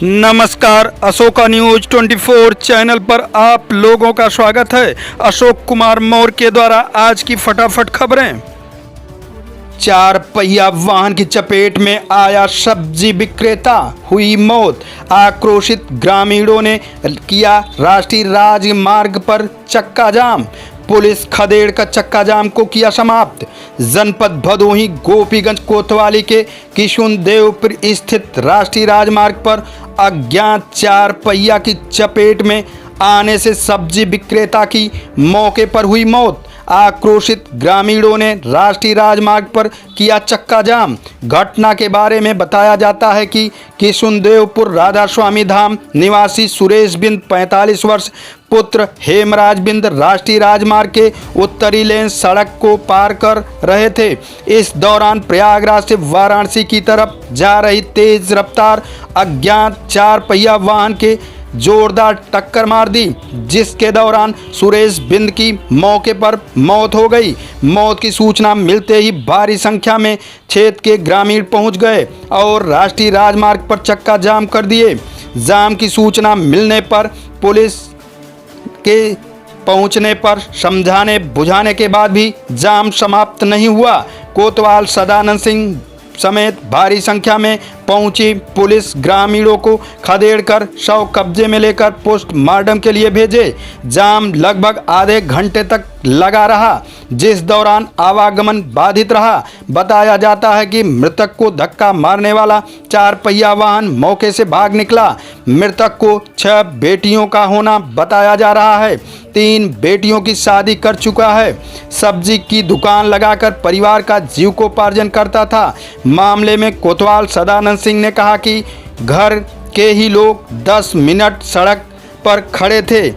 नमस्कार, Ashoka news 24 channel पर आप लोगों का स्वागत है। अशोक कुमार मौर्य के द्वारा आज की फटाफट खबरें। 4 पहिया वाहन की चपेट में आया सब्जी विक्रेता, हुई मौत। आक्रोशित ग्रामीणों ने किया राष्ट्रीय राजमार्ग पर चक्का जाम। पुलिस खदेड़ कर चक्का जाम को किया समाप्त। जनपद भदोही गोपीगंज कोतवाली के किशुनदेवपुर स्थित राष्ट्रीय राजमार्ग पर अज्ञात 4 पहिया की चपेट में आने से सब्जी विक्रेता की मौके पर हुई मौत। आक्रोशित ग्रामीणों ने राष्ट्रीय राजमार्ग पर किया चक्का जाम। घटना के बारे में बताया जाता है कि किशुनदेवपुर राधा स्वामी धाम निवासी सुरेश बिंद 45 वर्ष पुत्र हेमराज बिंद राष्ट्रीय राजमार्ग के उत्तरी लेन सड़क को पार कर रहे थे। इस दौरान प्रयागराज से वाराणसी की तरफ जा रही तेज रफ्तार अज्ञात 4 पहिया वाहन के जोरदार टक्कर मार दी, जिसके दौरान सुरेश बिंद की मौके पर मौत हो गई। मौत की सूचना मिलते ही भारी संख्या में क्षेत्र के ग्रामीण पहुंच गए और राष्ट्रीय राजमार्ग पर चक्का जाम कर दिए। जाम की सूचना मिलने पर पुलिस के पहुंचने पर समझाने बुझाने के बाद भी जाम समाप्त नहीं हुआ। कोतवाल सदानंद सिंह समेत भारी संख्या में पहुंची पुलिस ग्रामीणों को खदेड़कर शव कब्जे में लेकर पोस्टमार्टम के लिए भेजे। जाम लगभग आधे घंटे तक लगा रहा, जिस दौरान आवागमन बाधित रहा। बताया जाता है कि मृतक को धक्का मारने वाला 4 पहिया वाहन मौके से भाग निकला। मृतक को 6 बेटियों का होना बताया जा रहा है। 3 बेटियों की शादी कर चुका है। सब्जी की दुकान लगाकर परिवार का जीविकोपार्जन करता था। मामले में कोतवाल सदानंद सिंह ने कहा कि घर के ही लोग 10 मिनट सड़क पर खड़े थे।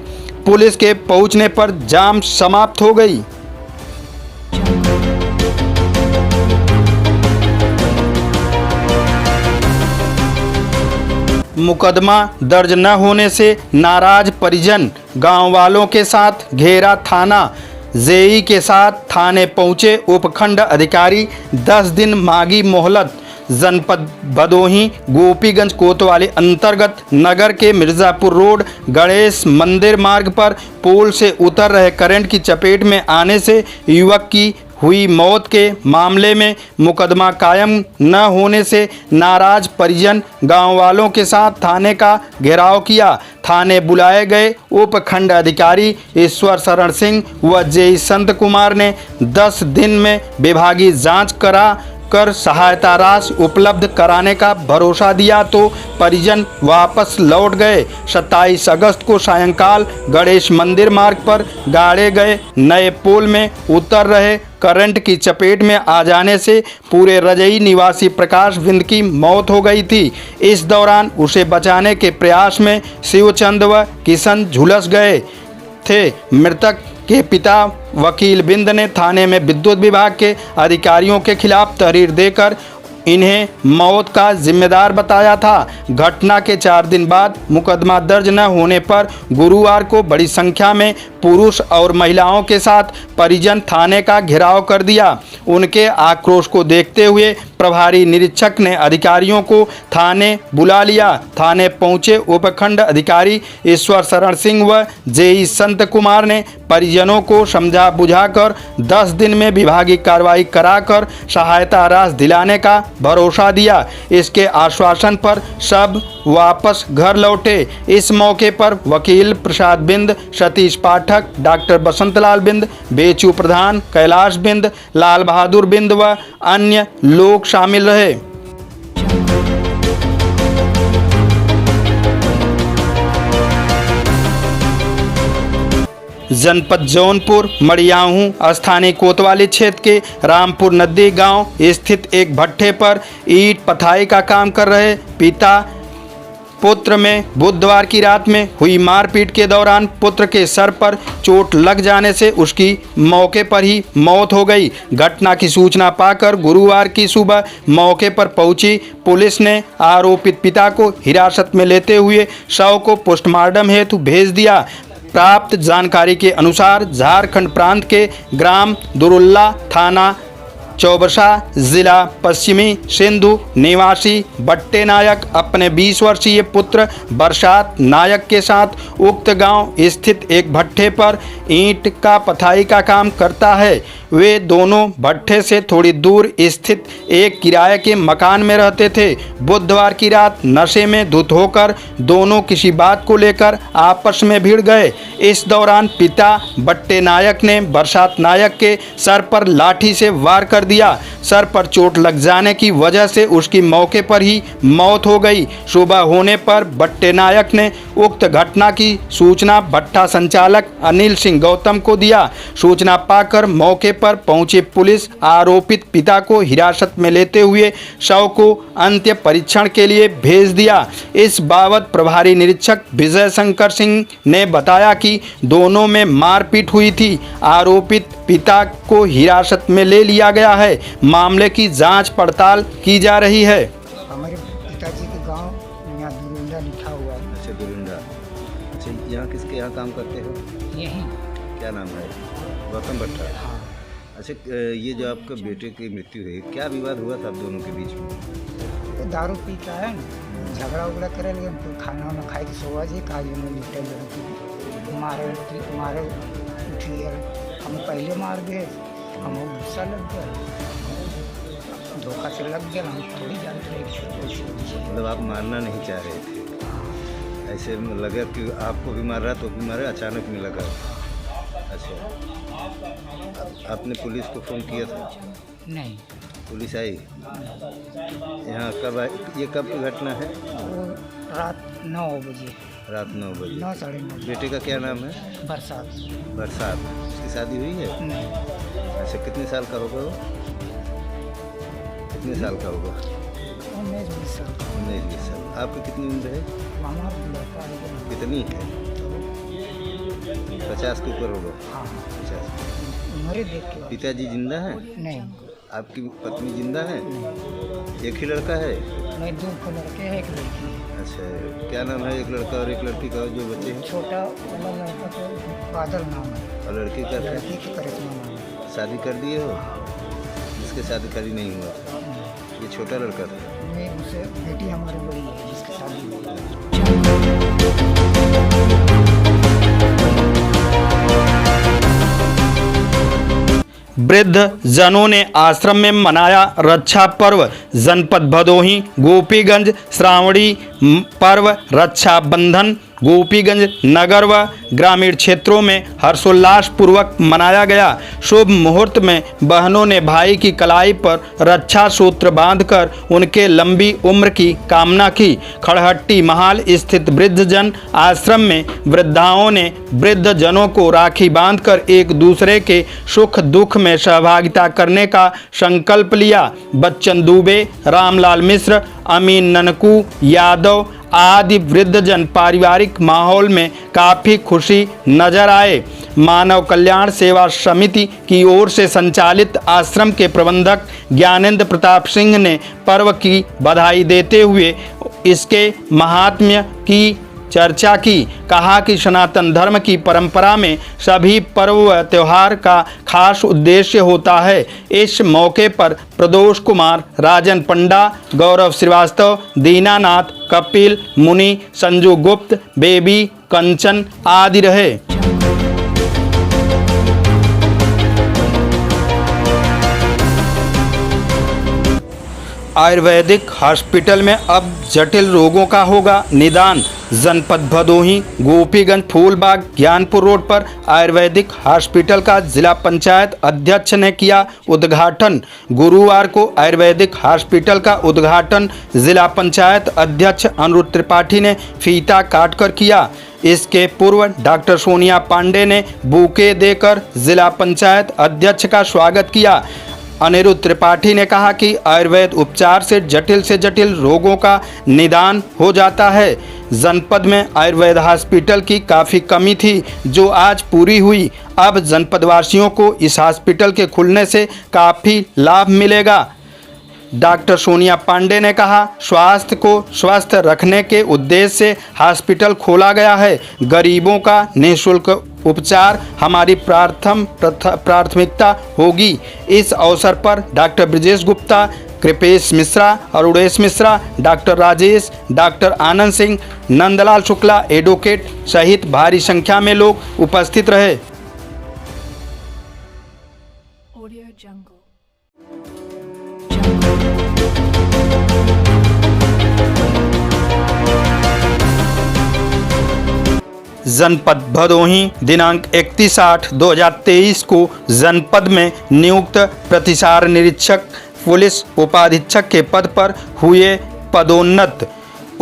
पुलिस के पहुंचने पर जाम समाप्त हो गई। मुकदमा दर्ज न होने से नाराज परिजन, गांव वालों के साथ घेरा थाना। जेई के साथ थाने पहुंचे उपखंड अधिकारी, 10 दिन मांगी मोहलत। जनपद भदोही गोपीगंज कोतवाली अंतर्गत नगर के मिर्ज़ापुर रोड गणेश मंदिर मार्ग पर पोल से उतर रहे करंट की चपेट में आने से युवक की हुई मौत के मामले में मुकदमा कायम न होने से नाराज परिजन गांव वालों के साथ थाने का घेराव किया। थाने बुलाए गए उपखंड अधिकारी ईश्वर शरण सिंह व जेई संत कुमार ने 10 दिन में विभागीय जांच करा कर सहायता राशि उपलब्ध कराने का भरोसा दिया तो परिजन वापस लौट गए। 27 अगस्त को सायंकाल गणेश मंदिर मार्ग पर गाड़े गए नए पोल में उतर रहे करंट की चपेट में आ जाने से पूरे रजई निवासी प्रकाश बिंद की मौत हो गई थी। इस दौरान उसे बचाने के प्रयास में शिवचंद व किशन झुलस गए थे। मृतक के पिता वकील बिंद ने थाने में विद्युत विभाग के अधिकारियों के खिलाफ तहरीर देकर इन्हें मौत का जिम्मेदार बताया था। घटना के 4 दिन बाद मुकदमा दर्ज न होने पर गुरुवार को बड़ी संख्या में पुरुष और महिलाओं के साथ परिजन थाने का घेराव कर दिया। उनके आक्रोश को देखते हुए प्रभारी निरीक्षक ने अधिकारियों को थाने बुला लिया। थाने पहुंचे उपखंड अधिकारी ईश्वर शरण सिंह व जेई संत कुमार ने परिजनों को समझा बुझाकर 10 दिन में विभागीय कार्रवाई कराकर सहायता राशि दिलाने का भरोसा दिया। इसके आश्वासन पर सब वापस घर लौटे। इस मौके पर वकील प्रसाद बिंद, सतीश पाठक, डॉक्टर बसंतलाल बिंद, बेचू प्रधान, कैलाश बिंद, लाल बहादुर बिंद व अन्य लोग शामिल रहे। जनपद जौनपुर मड़ियाहू स्थानीय कोतवाली क्षेत्र के रामपुर नदी गांव स्थित एक भट्ठे पर ईंट पथाई का काम कर रहे पिता पुत्र में बुधवार की रात में हुई मारपीट के दौरान पुत्र के सर पर चोट लग जाने से उसकी मौके पर ही मौत हो गई। घटना की सूचना पाकर गुरुवार की सुबह मौके पर पहुंची पुलिस ने आरोपित पिता को हिरासत में लेते हुए शव को पोस्टमार्टम हेतु भेज दिया। प्राप्त जानकारी के अनुसार झारखंड प्रांत के ग्राम दुरुल्ला थाना चौबसा जिला पश्चिमी सिंधु निवासी बट्टे नायक अपने 20 वर्षीय पुत्र बरसात नायक के साथ उक्त गांव स्थित एक भट्ठे पर ईंट का पथाई का काम करता है। वे दोनों भट्ठे से थोड़ी दूर स्थित एक किराए के मकान में रहते थे। बुधवार की रात नशे में धुत होकर दोनों किसी बात को लेकर आपस में भिड़ गए। इस दौरान पिता बट्टे नायक ने बरसात नायक के सर पर लाठी से वार कर दिया। सर पर चोट लग जाने की वजह से उसकी मौके पर ही मौत हो गई। सुबह होने पर बट्टे नायक ने उक्त घटना की सूचना भट्ठा संचालक अनिल सिंह गौतम को दिया। सूचना पाकर मौके पर पहुंची पुलिस आरोपित पिता को हिरासत में लेते हुए शव को अंत्य परीक्षण के लिए भेज दिया। इस बाबत प्रभारी निरीक्षक विजय शंकर सिंह ने बताया कि दोनों में मारपीट हुई थी। आरोपित पिता को हिरासत में ले लिया गया है। मामले की जांच पड़ताल की जा रही है। हमारे पिताजी के गांव यहाँ दुरुंडा लिखा हुआ है। अच्छा दुरुंडा। अच्छा यहाँ किसके यहाँ काम करते हो? यही क्या नाम है? गौतम भट्टा। हाँ। अच्छा ये जो आपके बेटे की मृत्यु हुई, क्या विवाद हुआ था आप दोनों के बीच में? वो दारू पीता है ना, झगड़ा उगड़ा करे, लेकिन तो खाना वाना खाए के सोवा जी काज में निपटे लड़की मारे उठी है। हम पहले मार गए, हम गुस्सा लग गया, धोखा से लग गया। हम थोड़ी जानते हैं। मतलब आप मारना नहीं चाह रहे थे, ऐसे में लगा कि आपको भी मार रहा तो भी मारे, अचानक में लगा। अच्छा आपने पुलिस को फ़ोन किया था? नहीं। पुलिस आई यहाँ कब आई? ये कब की घटना है? वो रात 9 बजे। रात 9 बजे। 9 साढ़े 9। बेटे का क्या नाम है? बरसात। बरसात। उसकी शादी हुई है? नहीं। अच्छा कितने साल का होगा वो? कितने साल का होगा? 19-20 साल। 19-20 साल। आपकी कितनी उम्र है? मामा लड़का है। कितनी है? 50 के ऊपर होगा। हाँ। 50। उम्र देख के। पिताजी जिंदा हैं? नहीं। आपकी पत्नी जिंदा है? एक ही लड़का है? नहीं, 2 लड़के हैं, 1 लड़की है। अच्छा क्या नाम है एक लड़का और एक लड़की का जो बच्चे हैं? छोटा वाला लड़का तो बादल नाम है और लड़की का? लड़की की करिश्मा नाम है। शादी कर दिए हो? जिसके शादी करी नहीं हुआ था, ये छोटा लड़का था। मैं उसे बेटी हमारी बड़ी है जिसकी शादी हुई है। वृद्ध जनों ने आश्रम में मनाया रक्षा पर्व। जनपद भदोही गोपीगंज श्रावणी पर्व रक्षाबंधन गोपीगंज नगर व ग्रामीण क्षेत्रों में हर्षोल्लास पूर्वक मनाया गया। शुभ मुहूर्त में बहनों ने भाई की कलाई पर रक्षा सूत्र बांधकर उनके लंबी उम्र की कामना की। खड़हट्टी महाल स्थित वृद्धजन आश्रम में वृद्धाओं ने वृद्धजनों को राखी बांधकर एक दूसरे के सुख दुख में सहभागिता करने का संकल्प लिया। बच्चन दुबे, रामलाल मिश्र, अमीन ननकू यादव आदि वृद्धजन पारिवारिक माहौल में काफ़ी खुशी नजर आए। मानव कल्याण सेवा समिति की ओर से संचालित आश्रम के प्रबंधक ज्ञानेंद्र प्रताप सिंह ने पर्व की बधाई देते हुए इसके महात्म्य की चर्चा की। कहा कि सनातन धर्म की परंपरा में सभी पर्व व त्यौहार का खास उद्देश्य होता है। इस मौके पर प्रदोष कुमार, राजन पंडा, गौरव श्रीवास्तव, दीनानाथ, कपिल मुनि, संजू गुप्त, बेबी, कंचन आदि रहे। आयुर्वेदिक हॉस्पिटल में अब जटिल रोगों का होगा निदान। जनपद भदोही गोपीगंज फूलबाग ज्ञानपुर रोड पर आयुर्वेदिक हॉस्पिटल का जिला पंचायत अध्यक्ष ने किया उद्घाटन। गुरुवार को आयुर्वेदिक हॉस्पिटल का उद्घाटन जिला पंचायत अध्यक्ष अनिरुद्ध त्रिपाठी ने फीता काटकर किया। इसके पूर्व डॉक्टर सोनिया पांडे ने बुके देकर जिला पंचायत अध्यक्ष का स्वागत किया। अनिरुद्ध त्रिपाठी ने कहा कि आयुर्वेद उपचार से जटिल रोगों का निदान हो जाता है। जनपद में आयुर्वेद हॉस्पिटल की काफ़ी कमी थी जो आज पूरी हुई। अब जनपदवासियों को इस हॉस्पिटल के खुलने से काफ़ी लाभ मिलेगा। डॉक्टर सोनिया पांडे ने कहा, स्वास्थ्य को स्वस्थ रखने के उद्देश्य से हॉस्पिटल खोला गया है। गरीबों का निःशुल्क उपचार हमारी प्राथमिकता होगी। इस अवसर पर doctor Brajesh Gupta, Kripesh Mishra, Arunesh Mishra, doctor Rajesh, doctor Anand Singh, Nandlal Shukla, advocate सहित भारी संख्या में लोग उपस्थित रहे। Audio Jungle. जनपद भदोही दिनांक 31/8/2023 को जनपद में नियुक्त प्रतिसार निरीक्षक पुलिस उपाधीक्षक के पद पर हुए पदोन्नत।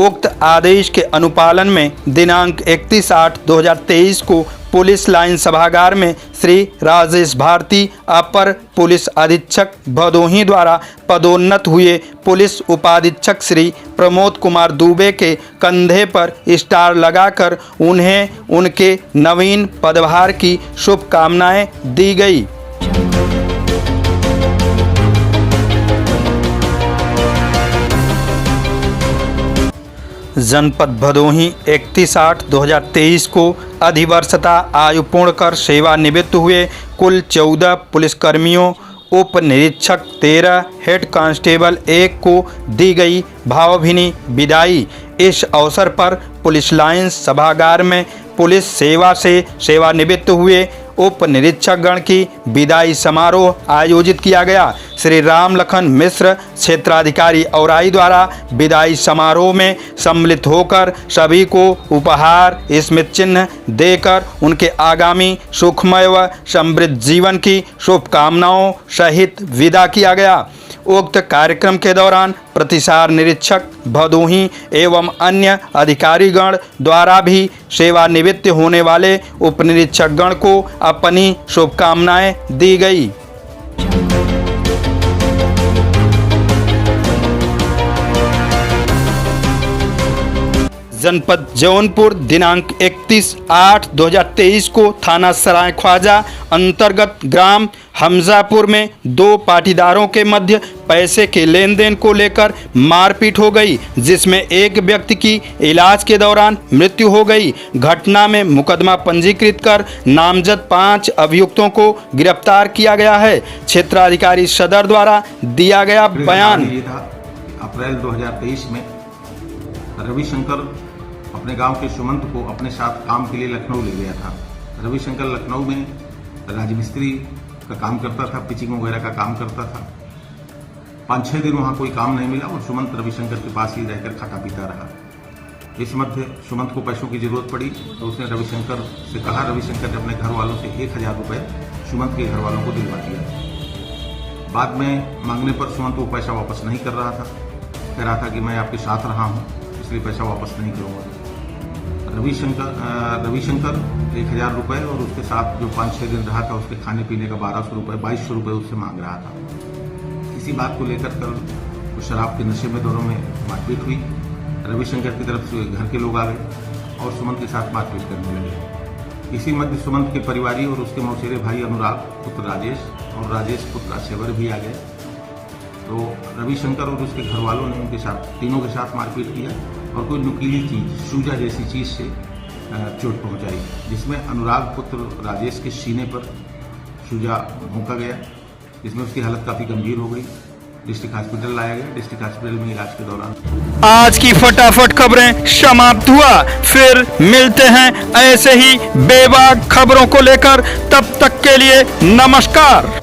उक्त आदेश के अनुपालन में दिनांक 31/8/2023 को पुलिस लाइन सभागार में श्री राजेश भारती अपर पुलिस अधीक्षक भदोही द्वारा पदोन्नत हुए पुलिस उपाधीक्षक श्री प्रमोद कुमार दुबे के कंधे पर स्टार लगाकर उन्हें उनके नवीन पदभार की शुभकामनाएं दी गई। जनपद भदोही 31/8/2023 को अधिवर्षता आयु पूर्ण कर सेवानिवृत्त हुए कुल 14 पुलिसकर्मियों, उप निरीक्षक 13, हेड कांस्टेबल 1 को दी गई भावभीनी विदाई। इस अवसर पर पुलिस लाइन्स सभागार में पुलिस सेवा से सेवानिवृत्त हुए उप निरीक्षकगण की विदाई समारोह आयोजित किया गया। श्री राम लखन मिश्र क्षेत्राधिकारी औराई द्वारा विदाई समारोह में सम्मिलित होकर सभी को उपहार स्मृति चिन्ह देकर उनके आगामी सुखमय व समृद्ध जीवन की शुभकामनाओं सहित विदा किया गया। उक्त कार्यक्रम के दौरान प्रतिसार निरीक्षक भदोही एवं अन्य अधिकारीगण द्वारा भी सेवानिवृत्त होने वाले उप निरीक्षकगण को अपनी शुभकामनाएं दी गई। जनपद जौनपुर दिनांक 31/8/2023 को थाना सराय ख्वाजा अंतर्गत ग्राम हमजापुर में दो पाटीदारों के मध्य पैसे के लेन देन को लेकर मारपीट हो गई, जिसमें एक व्यक्ति की इलाज के दौरान मृत्यु हो गई। घटना में मुकदमा पंजीकृत कर नामजद 5 अभियुक्तों को गिरफ्तार किया गया है। क्षेत्राधिकारी सदर द्वारा दिया गया बयान। अप्रैल 2023 में रविशंकर अपने गांव के सुमंत को अपने साथ काम के लिए लखनऊ ले गया था। रविशंकर लखनऊ में राजमिस्त्री का काम करता था, पिचिंग वगैरह का काम करता था। 5-6 दिन वहाँ कोई काम नहीं मिला और सुमंत रविशंकर के पास ही रहकर खाता पीता रहा। इस मध्य सुमंत को पैसों की जरूरत पड़ी तो उसने रविशंकर से कहा। रविशंकर ने अपने घर वालों से 1000 रुपये सुमंत के घर वालों को दिलवा दिया। बाद में मांगने पर सुमंत वो पैसा वापस नहीं कर रहा था, कह रहा था कि मैं आपके साथ रहा हूँ इसलिए पैसा वापस नहीं करूँगा। रविशंकर 1000 रुपये और उसके साथ जो 5-6 दिन रहा था उसके खाने पीने का 1200 रुपये 2200 रुपये उससे मांग रहा था। इसी बात को लेकर कल शराब के नशे में दोनों में मारपीट हुई। रविशंकर की तरफ से घर के लोग आ गए और सुमंत के साथ मारपीट करने लगे। इसी मध्य सुमंत के परिवारी और उसके मौसेरे भाई अनुराग पुत्र राजेश और राजेश पुत्र अक्षयवर भी आ गए। तो रविशंकर और उसके घर वालों ने उनके साथ तीनों के साथ मारपीट किया और कोई नुकीली चीज़ सूजा जैसी चीज़ से चोट पहुंचाई, जिसमें अनुराग पुत्र राजेश के सीने पर सूजा भोंका गया, जिसमें उसकी हालत काफ़ी गंभीर हो गई। डिस्ट्रिक्ट हॉस्पिटल लाया गया। डिस्ट्रिक्ट हॉस्पिटल में इलाज के दौरान आज की फटाफट खबरें समाप्त हुआ। फिर मिलते हैं ऐसे ही बेबाक खबरों को लेकर, तब तक के लिए नमस्कार।